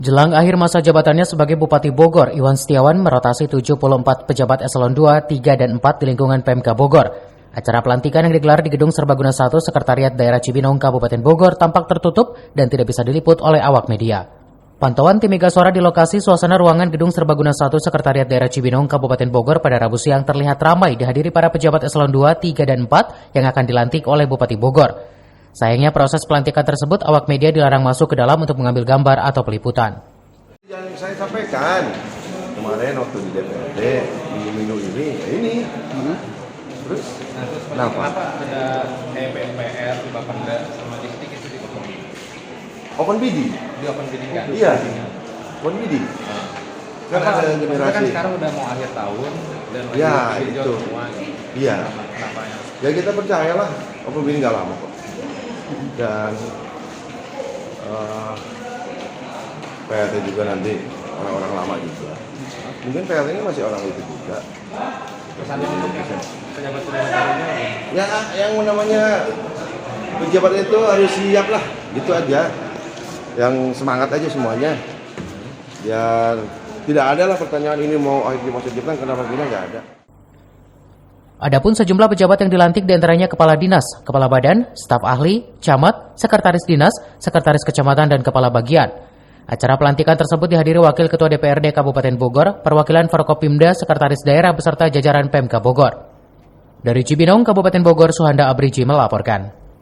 Jelang akhir masa jabatannya sebagai Bupati Bogor, Iwan Setiawan merotasi 74 pejabat eselon 2, 3, dan 4 di lingkungan Pemka Bogor. Acara pelantikan yang digelar di Gedung Serbaguna 1 Sekretariat Daerah Cibinong, Kabupaten Bogor tampak tertutup dan tidak bisa diliput oleh awak media. Pantauan tim Mega Suara di lokasi suasana ruangan Gedung Serbaguna 1 Sekretariat Daerah Cibinong, Kabupaten Bogor pada Rabu siang terlihat ramai dihadiri para pejabat eselon 2, 3, dan 4 yang akan dilantik oleh Bupati Bogor. Sayangnya proses pelantikan tersebut awak media dilarang masuk ke dalam untuk mengambil gambar atau peliputan. Yang saya sampaikan kemarin waktu di DPRD di minggu ini, terus kenapa ada PMPR, Bapenda, sama Diktik itu dipotong? open bidding? Di open bidding kan? Iya, open bidding. Karena ada generasi. Kan sekarang udah mau akhir tahun dan ya lagi itu. semua. Iya. Kenapa ya? Ya kita percayalah open bidding nggak lama kok. Dan PLT juga nanti orang-orang lama juga. Mungkin PLT ini masih orang itu juga. Pesannya untuk pejabat-pejabat barunya? Ya, yang namanya pejabat itu harus siap lah, gitu aja. Yang semangat aja semuanya. Ya, tidak ada lah pertanyaan ini mau akhir masa jabatan kenapa gini, nggak ada. Adapun sejumlah pejabat yang dilantik diantaranya Kepala Dinas, Kepala Badan, Staf Ahli, Camat, Sekretaris Dinas, Sekretaris Kecamatan, dan Kepala Bagian. Acara pelantikan tersebut dihadiri Wakil Ketua DPRD Kabupaten Bogor, perwakilan Forkopimda, Sekretaris Daerah beserta jajaran Pemka Bogor. Dari Cibinong, Kabupaten Bogor, Suhanda Abriji melaporkan.